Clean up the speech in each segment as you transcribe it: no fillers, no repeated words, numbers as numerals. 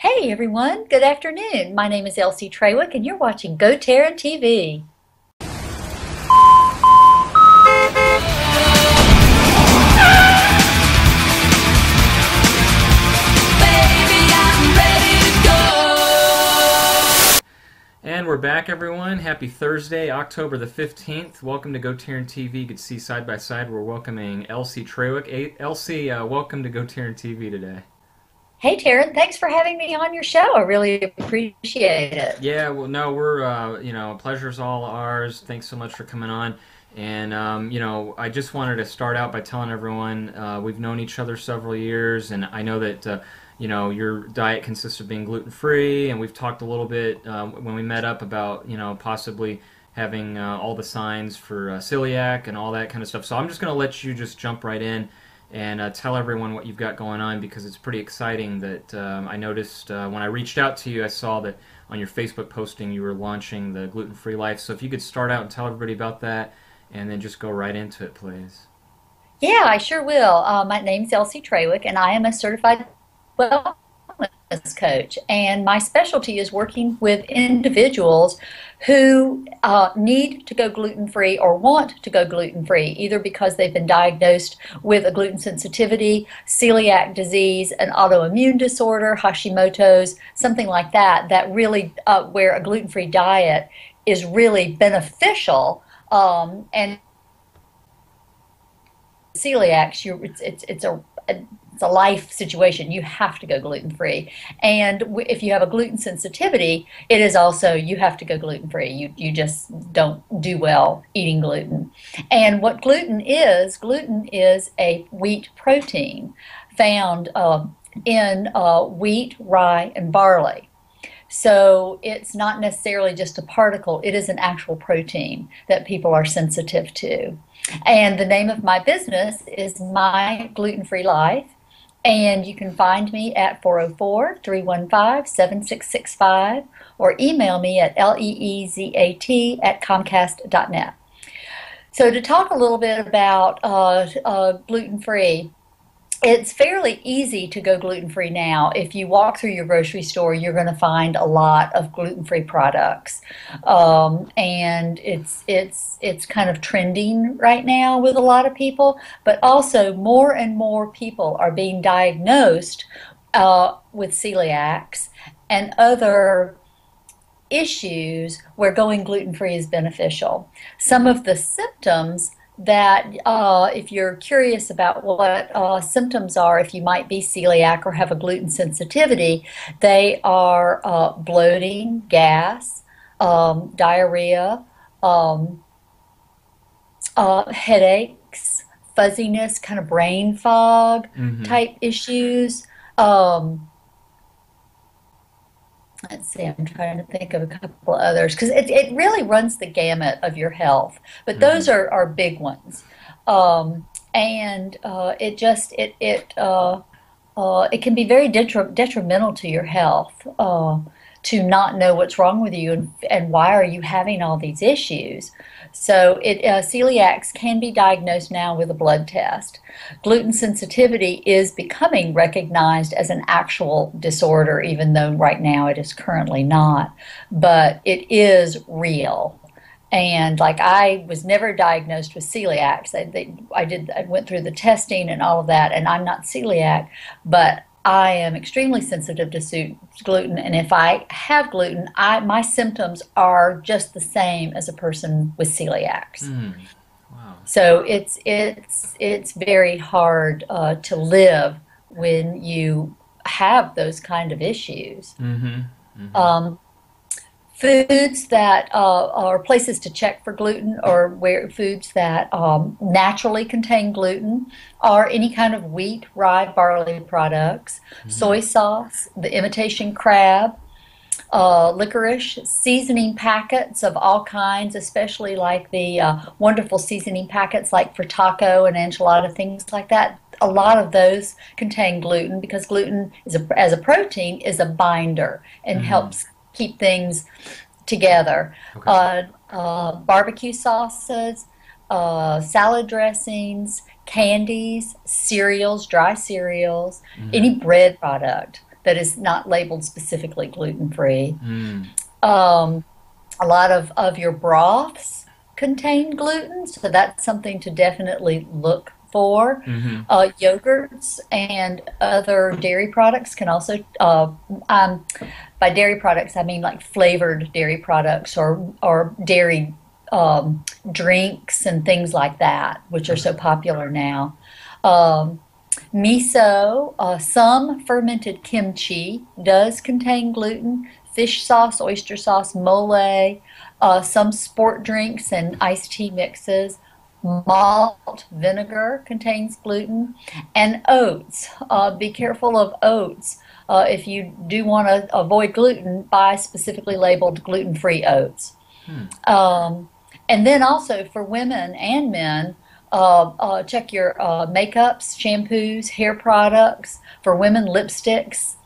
Hey everyone, good afternoon. My name is Elsie Trawick and you're watching GoTarryn TV. And we're back, everyone. Happy Thursday, October the 15th. Welcome to GoTarryn TV. You can see side by side we're welcoming Elsie Trawick. Elsie, welcome to GoTarryn TV today. Hey Taryn, thanks for having me on your show. I really appreciate it. Yeah, well, no, pleasure's all ours. Thanks so much for coming on. And, I just wanted to start out by telling everyone we've known each other several years, and I know that, your diet consists of being gluten-free, and we've talked a little bit when we met up about, possibly having all the signs for celiac and all that kind of stuff. So I'm just going to let you just jump right in and tell everyone what you've got going on because it's pretty exciting that I noticed when I reached out to you, I saw that on your Facebook posting you were launching the gluten-free life. So if you could start out and tell everybody about that and then just go right into it, please. Yeah, I sure will. My name's Elsie Trawick and I am a certified wellness coach. And my specialty is working with individuals who need to go gluten-free or want to go gluten-free, either because they've been diagnosed with a gluten sensitivity, celiac disease, an autoimmune disorder, Hashimoto's, something like that, that really where a gluten-free diet is really beneficial. And celiacs, it's a life situation. You have to go gluten-free. And if you have a gluten sensitivity, it is also, you have to go gluten-free. You just don't do well eating gluten. And what gluten is a wheat protein found in wheat, rye, and barley. So it's not necessarily just a particle, it is an actual protein that people are sensitive to. And the name of my business is My Gluten-Free Life. And you can find me at 404-315-7665 or email me at leezat@comcast.net. So to talk a little bit about gluten-free, it's fairly easy to go gluten-free now. If you walk through your grocery store, you're going to find a lot of gluten-free products, and it's kind of trending right now with a lot of people. But also, more and more people are being diagnosed with celiacs and other issues where going gluten-free is beneficial. Some of the symptoms that if you're curious about what symptoms are, if you might be celiac or have a gluten sensitivity, they are bloating, gas, diarrhea, headaches, fuzziness, kind of brain fog Mm-hmm. type issues. Um, Let's see, I'm trying to think of a couple others because it really runs the gamut of your health, but those Mm-hmm. are big ones. And it just it can be very detrimental to your health to not know what's wrong with you and why are you having all these issues. So celiacs can be diagnosed now with a blood test. Gluten sensitivity is becoming recognized as an actual disorder, even though right now it is currently not. But it is real. And like I was never diagnosed with celiac. I went through the testing and all of that, and I'm not celiac, but I am extremely sensitive to gluten. And if I have gluten, my symptoms are just the same as a person with celiacs. Mm. Wow. So it's very hard to live when you have those kind of issues. Mm-hmm. Mm-hmm. Um, Foods that are places to check for gluten or where foods that naturally contain gluten are any kind of wheat, rye, barley products, Mm-hmm. soy sauce, the imitation crab, licorice, seasoning packets of all kinds, especially like the wonderful seasoning packets like for taco and enchilada, things like that. A lot of those contain gluten because gluten as a protein is a binder and Mm-hmm. helps keep things together. Okay. Barbecue sauces, salad dressings, candies, cereals, dry cereals, Mm-hmm. any bread product. that is not labeled specifically gluten free. Mm. Um, a lot of your broths contain gluten, so that's something to definitely look for. Mm-hmm. Yogurts and other dairy products can also, um, by dairy products, I mean like flavored dairy products or dairy drinks and things like that, which are Okay. so popular now. Um, Miso, some fermented kimchi does contain gluten. Fish sauce, oyster sauce, mole, some sport drinks and iced tea mixes. Malt vinegar contains gluten. And oats. Be careful of oats. If you do want to avoid gluten, buy specifically labeled gluten free oats. Hmm. Um, and then also for women and men, check your makeups, shampoos, hair products. For women, lipsticks,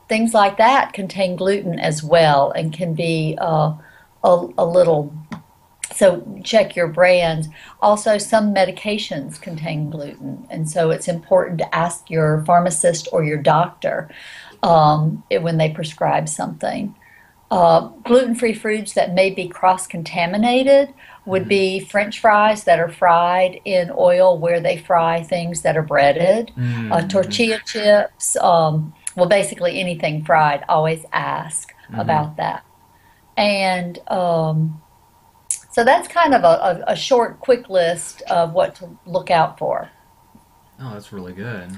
things like that contain gluten as well and can be a little. So check your brands. Also, some medications contain gluten, and so it's important to ask your pharmacist or your doctor when they prescribe something. Gluten-free foods that may be cross-contaminated would Mm-hmm. be French fries that are fried in oil where they fry things that are breaded, Mm-hmm. tortilla chips, well, basically anything fried. Always ask Mm-hmm. about that. And so that's kind of a short, quick list of what to look out for. Oh, that's really good.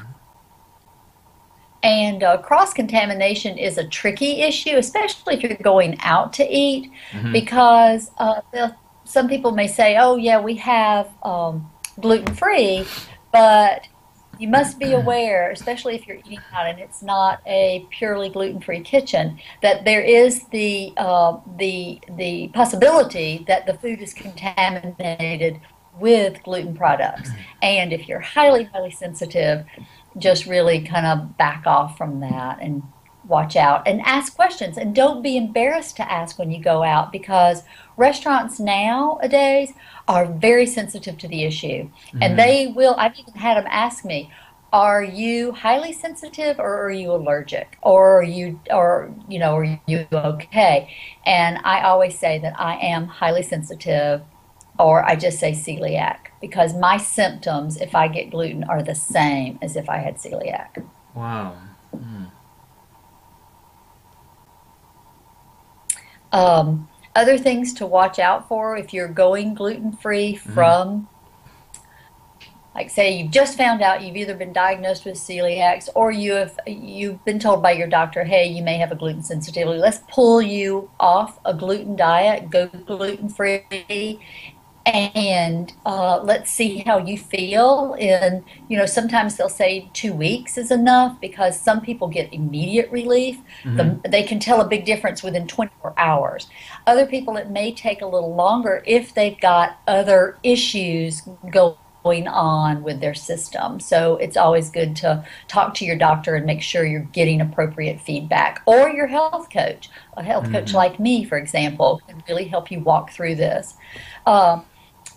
And cross contamination is a tricky issue, especially if you're going out to eat, Mm-hmm. because some people may say, oh, yeah, we have gluten free, but you must be aware, especially if you're eating out and it's not a purely gluten free kitchen, that there is the possibility that the food is contaminated with gluten products. And if you're highly, highly sensitive, just really kind of back off from that and watch out and ask questions and don't be embarrassed to ask when you go out because restaurants nowadays are very sensitive to the issue and Mm-hmm. they will. I've even had them ask me, are you highly sensitive or are you allergic or are you okay? And I always say that I am highly sensitive or I just say celiac because my symptoms, if I get gluten, are the same as if I had celiac. Wow. Mm. Other things to watch out for if you're going gluten free Mm-hmm. from, like, say, you've just found out you've either been diagnosed with celiacs or you've been told by your doctor, hey, you may have a gluten sensitivity. Let's pull you off a gluten diet, go gluten free, and let's see how you feel in, sometimes they'll say 2 weeks is enough because some people get immediate relief. Mm-hmm. They can tell a big difference within 24 hours. Other people, it may take a little longer if they've got other issues going on with their system. So it's always good to talk to your doctor and make sure you're getting appropriate feedback, or your health coach. A health coach Mm-hmm. like me, for example, can really help you walk through this. Uh,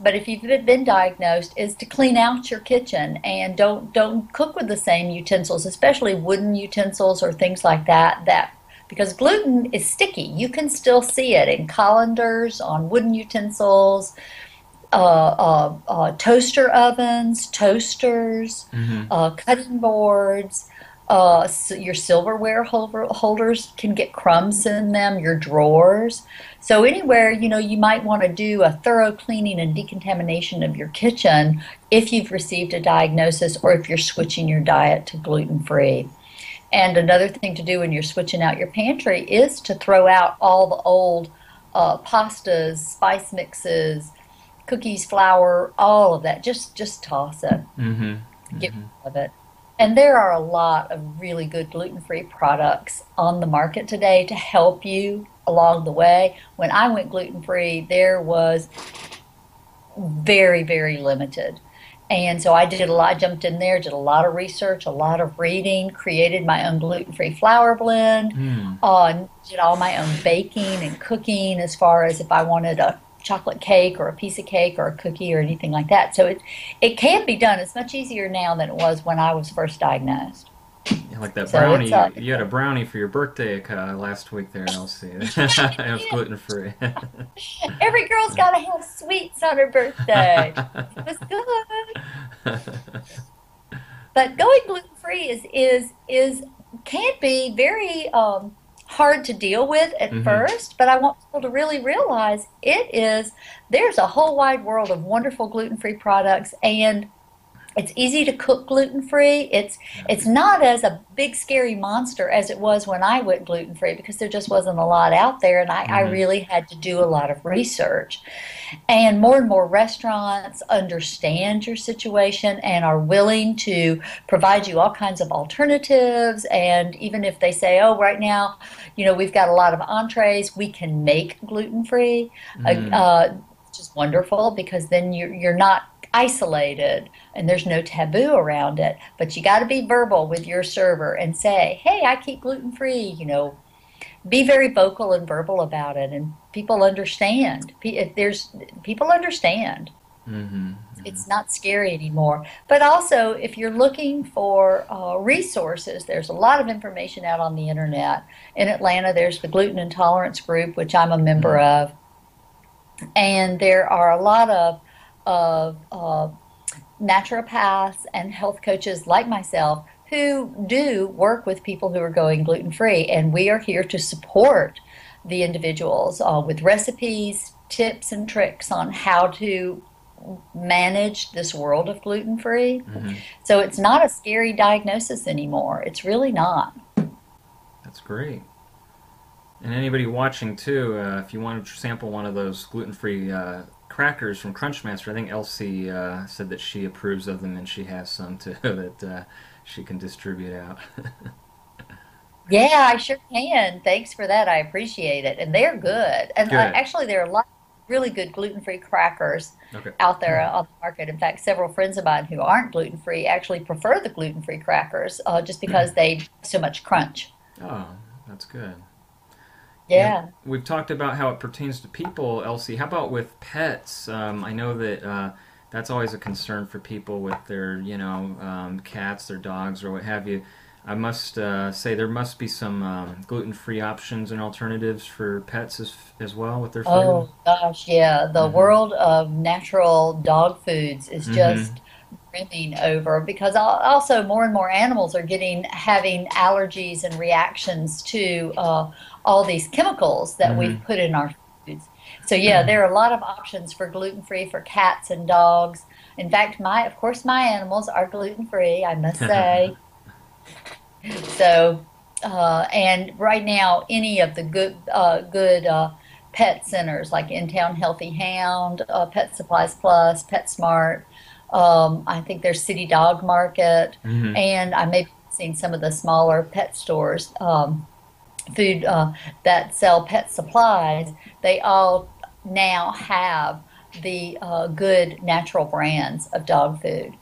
but if you've been diagnosed, is to clean out your kitchen and don't cook with the same utensils, especially wooden utensils or things like that. Because gluten is sticky, you can still see it in colanders, on wooden utensils, toaster ovens, toasters, Mm-hmm. cutting boards. Your silverware holders can get crumbs in them, your drawers. So anywhere, you might want to do a thorough cleaning and decontamination of your kitchen if you've received a diagnosis or if you're switching your diet to gluten free. And another thing to do when you're switching out your pantry is to throw out all the old pastas, spice mixes, cookies, flour, all of that. Just toss it, Mm-hmm. get Mm-hmm. rid of it. And there are a lot of really good gluten-free products on the market today to help you along the way. When I went gluten-free, there was very, very limited. And so I did a lot, I jumped in there, did a lot of research, a lot of reading, created my own gluten-free flour blend, Mm. did all my own baking and cooking as far as if I wanted a chocolate cake or a piece of cake or a cookie or anything like that. So it can be done. It's much easier now than it was when I was first diagnosed. Yeah, like that So brownie. it's You had a brownie for your birthday last week there, Elsie. It was gluten free. every girl's got to have sweets on her birthday. It was good. But going gluten free is can be very hard to deal with at Hmm. first, but I want people to really realize there's a whole wide world of wonderful gluten free products, and it's easy to cook gluten free. It's not as a big scary monster as it was when I went gluten free because there just wasn't a lot out there, and I Hmm. really had to do a lot of research. And more restaurants understand your situation and are willing to provide you all kinds of alternatives. And even if they say, oh, right now, we've got a lot of entrees, we can make gluten free. Mm. It's just wonderful because then you're not isolated and there's no taboo around it. But you got to be verbal with your server and say, hey, I keep gluten free, be very vocal and verbal about it, and people understand. If there's People understand. Hmm. It's not scary anymore. But also, if you're looking for resources, there's a lot of information out on the internet. In Atlanta, there's the Gluten Intolerance Group, which I'm a member Mm. of, and there are a lot of naturopaths and health coaches like myself who do work with people who are going gluten free. And we are here to support the individuals with recipes, tips, and tricks on how to manage this world of gluten free. Hmm. So it's not a scary diagnosis anymore. It's really not. That's great. And anybody watching too, if you want to sample one of those gluten-free crackers from Crunchmaster, I think Elsie said that she approves of them and she has some too that she can distribute out. Yeah, I sure can. Thanks for that. I appreciate it. And they're good. And Good. actually, there are a lot of really good gluten-free crackers Okay. out there on the market. In fact, several friends of mine who aren't gluten-free actually prefer the gluten-free crackers just because they have so much crunch. Oh, that's good. And Yeah. we've talked about how it pertains to people, Elsie. How about with pets? I know that that's always a concern for people with their, cats, their dogs, or what have you. I must say there must be some gluten-free options and alternatives for pets as well with their food. Oh gosh, yeah. The Mm-hmm. world of natural dog foods is Mm-hmm. just brimming over because also more and more animals are getting having allergies and reactions to all these chemicals that we've Mm-hmm. put in our foods. So yeah, there are a lot of options for gluten free for cats and dogs. In fact, my of course my animals are gluten free, I must say. So, and right now, any of the good pet centers like In Town Healthy Hound, Pet Supplies Plus, PetSmart. I think there's City Dog Market, Mm-hmm. and I may be seen some of the smaller pet stores, food that sell pet supplies. They all now have the good natural brands of dog food.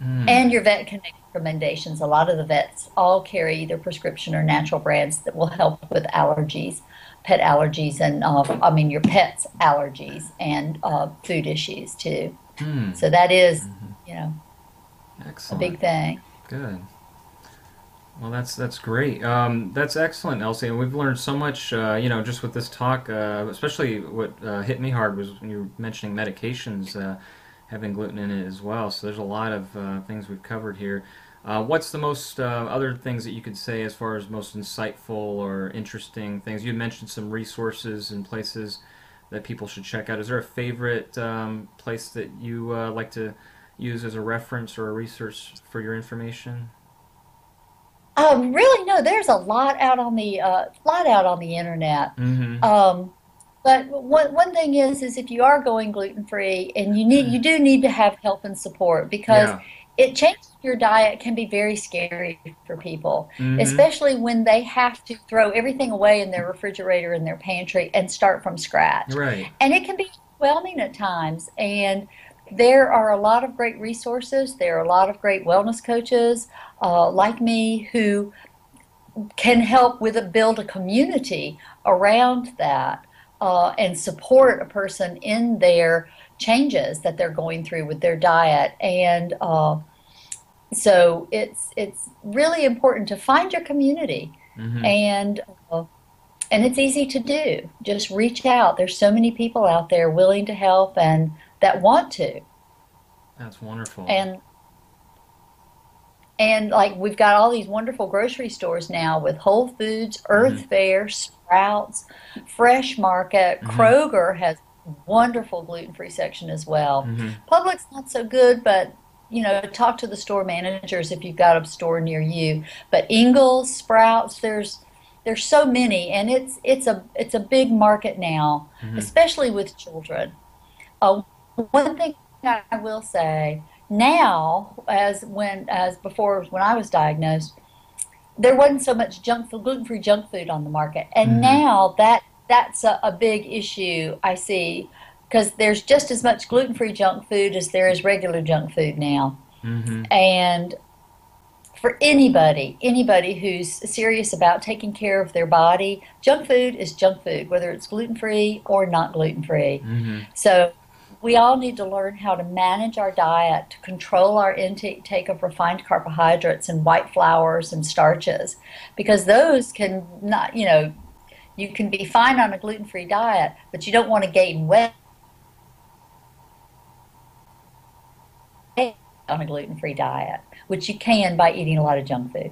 Mm. And your vet can make recommendations. A lot of the vets all carry either prescription or natural brands that will help with allergies, pet allergies, and I mean your pet's allergies and food issues too. Mm. So that is, Mm-hmm. you know, a Excellent. big thing. Good. Well, that's great. That's excellent, Elsie. And we've learned so much, just with this talk. Especially what hit me hard was when you were mentioning medications having gluten in it as well. So there's a lot of things we've covered here. What's the most other things that you could say as far as most insightful or interesting things? You mentioned some resources and places that people should check out. Is there a favorite place that you like to use as a reference or a research for your information? Really, no. There's a lot out on the internet. Mm-hmm. Um, but one thing is if you are going gluten free, and you do need to have help and support because Yeah. it changing your diet can be very scary for people, Mm-hmm. especially when they have to throw everything away in their refrigerator in their pantry and start from scratch. Right. And it can be overwhelming at times. And there are a lot of great resources. There are a lot of great wellness coaches like me who can help build a community around that and support a person in their changes that they're going through with their diet. And So it's really important to find your community, Mm-hmm. and uh, and it's easy to do. Just reach out. There's so many people out there willing to help and that want to. That's wonderful. And like we've got all these wonderful grocery stores now with Whole Foods, Mm-hmm. Earth Fare, Sprouts, Fresh Market. Mm-hmm. Kroger has a wonderful gluten-free section as well. Mm-hmm. Publix not so good, but talk to the store managers if you've got a store near you. But Ingles, Sprouts, there's so many, and it's a big market now, Mm-hmm. especially with children. Uh, One thing I will say now, as before when I was diagnosed, there wasn't so much junk food, gluten-free junk food on the market, and Mm-hmm. now that's a big issue I see because there's just as much gluten-free junk food as there is regular junk food now, Mm-hmm. and for anybody who's serious about taking care of their body, junk food is junk food, whether it's gluten free or not gluten free. Mm-hmm. So we all need to learn how to manage our diet, to control our intake of refined carbohydrates and white flours and starches, because those can not, you can be fine on a gluten free diet, but you don't want to gain weight on a gluten free diet, which you can by eating a lot of junk food.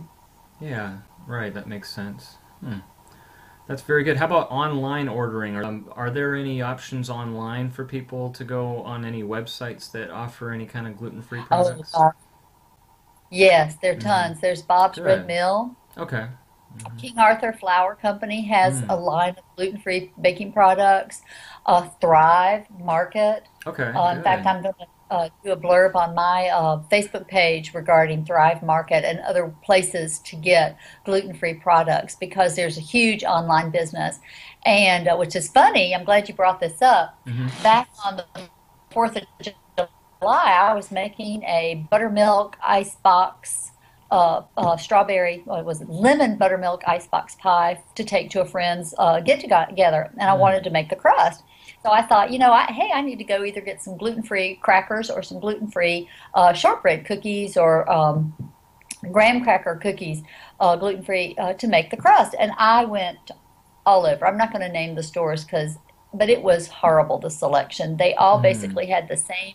Yeah, right. That makes sense. Hmm. That's very good. How about online ordering? Are there any options online for people to go on any websites that offer any kind of gluten-free Oh, products? God. Yes, there are Mm-hmm. tons. There's Bob's Red Good. Mill. Okay. Mm-hmm. King Arthur Flour Company has a Mm. line of gluten-free baking products. Thrive Market. Okay. In fact, Good. I'm going to do a blurb on my Facebook page regarding Thrive Market and other places to get gluten-free products because there's a huge online business. And which is funny, I'm glad you brought this up. Mm-hmm. Back on the 4th of July, I was making a buttermilk icebox, strawberry, what was it, lemon buttermilk icebox pie to take to a friend's get together, and I Mm. wanted to make the crust. So I thought, hey, I need to go either get some gluten-free crackers or some gluten-free shortbread cookies or graham cracker cookies, gluten-free, to make the crust. And I went all over. I'm not going to name the stores but it was horrible, the selection. They all Mm. basically had the same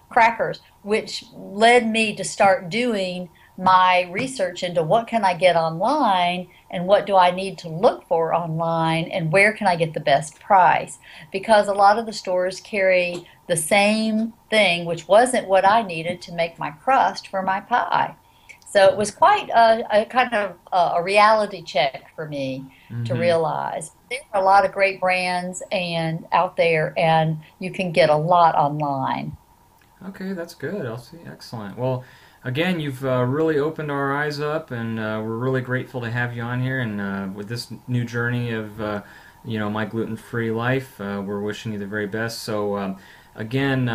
crackers, which led me to start doing my research into what can I get online and what do I need to look for online and where can I get the best price. Because a lot of the stores carry the same thing, which wasn't what I needed to make my crust for my pie. So it was quite a kind of a reality check for me to Mm-hmm. realize there are a lot of great brands and out there, and you can get a lot online. Okay, that's good, Elsie. Excellent. Well, again, you've really opened our eyes up, and we're really grateful to have you on here. And with this new journey of, my gluten-free life, we're wishing you the very best. So, again,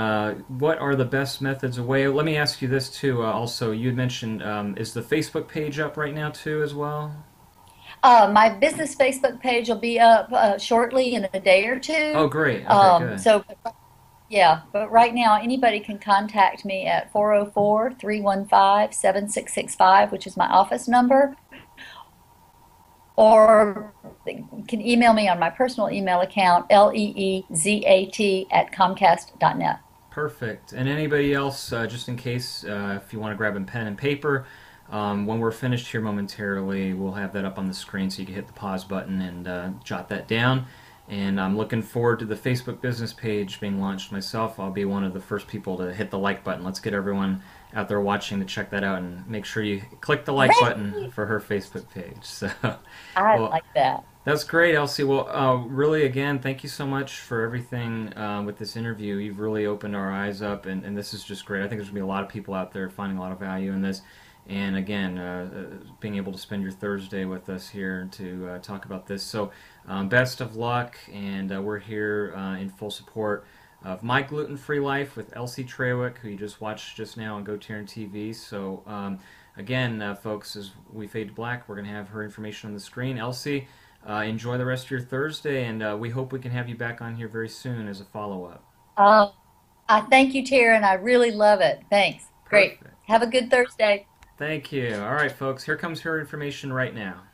what are the best methods away? Let me ask you this too. Also, you had mentioned is the Facebook page up right now too, as well? My business Facebook page will be up shortly in a day or Oh, two. great. Okay, good. So, yeah, but right now anybody can contact me at 404-315-7665, which is my office number, or you can email me on my personal email account, leezat@comcast.net. Perfect. And anybody else, just in case, if you want to grab a pen and paper, when we're finished here momentarily, we'll have that up on the screen so you can hit the pause button and jot that down. And I'm looking forward to the Facebook business page being launched myself. I'll be one of the first people to hit the like button. Let's get everyone out there watching to check that out and make sure you click the like button Great. for her Facebook page. So, I well, like that. that's great, Elsie. Well, really, again, thank you so much for everything with this interview. You've really opened our eyes up, and this is just great. I think there's going to be a lot of people out there finding a lot of value in this. And again, being able to spend your Thursday with us here to talk about this. So, best of luck, and we're here in full support of My Gluten Free Life with Elsie Trawick, who you just watched just now on GoTarryn TV. So, again, folks, as we fade to black, we're going to have her information on the screen. Elsie, enjoy the rest of your Thursday, and we hope we can have you back on here very soon as a follow up. I thank you, Tara, and I really love it. Thanks. Great. Perfect. Have a good Thursday. Thank you. All right, folks, here comes her information right now.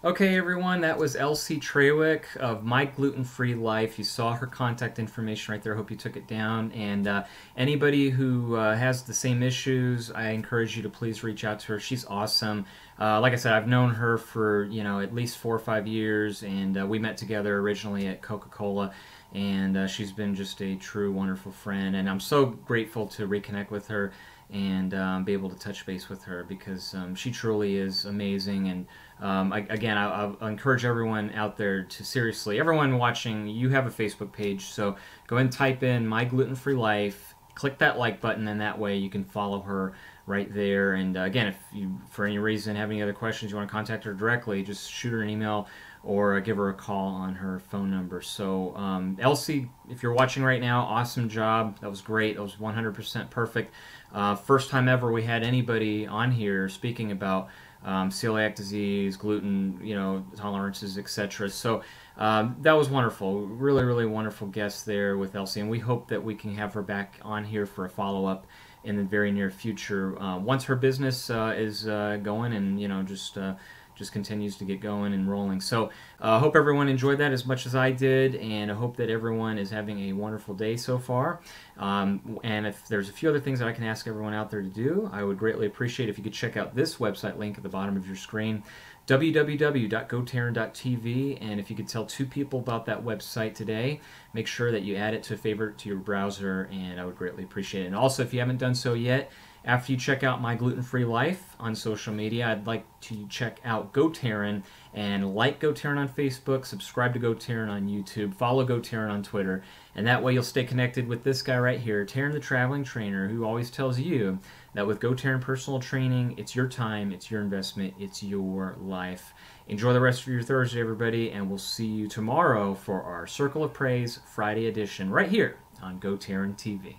Okay, everyone, that was Elsie Trawick of My Gluten Free Life. You saw her contact information right there. I hope you took it down. And anybody who has the same issues, I encourage you to please reach out to her. She's awesome. Like I said, I've known her for at least 4 or 5 years, and we met together originally at Coca-Cola. And she's been just a true wonderful friend, and I'm so grateful to reconnect with her and be able to touch base with her because she truly is amazing. And again, I'll encourage everyone out there to seriously, everyone watching, you have a Facebook page, so go ahead and type in My Gluten Free Life, click that like button, and that way you can follow her right there. And again, if you, for any reason, have any other questions, you want to contact her directly, just shoot her an email or give her a call on her phone number. So, Elsie, if you're watching right now, awesome job. That was great. That was 100% perfect. First time ever we had anybody on here speaking about celiac disease, gluten, tolerances, etc. So that was wonderful. Really, really wonderful guest there with Elsie, and we hope that we can have her back on here for a follow up in the very near future once her business is going and just continues to get going and rolling. So I hope everyone enjoyed that as much as I did, and I hope that everyone is having a wonderful day so far. And if there's a few other things that I can ask everyone out there to do, I would greatly appreciate if you could check out this website link at the bottom of your screen, www.gotarryn.tv. And if you could tell 2 people about that website today, make sure that you add it to a favorite to your browser, and I would greatly appreciate it. And also, if you haven't done so yet, after you check out My Gluten Free Life on social media, I'd like to check out GoTarryn and like GoTarryn on Facebook, subscribe to GoTarryn on YouTube, follow GoTarryn on Twitter, and that way you'll stay connected with this guy right here, Tarryn the Traveling Trainer, who always tells you that with GoTarryn Personal Training, it's your time, it's your investment, it's your life. Enjoy the rest of your Thursday, everybody, and we'll see you tomorrow for our Circle of Praise Friday edition right here on GoTarryn TV.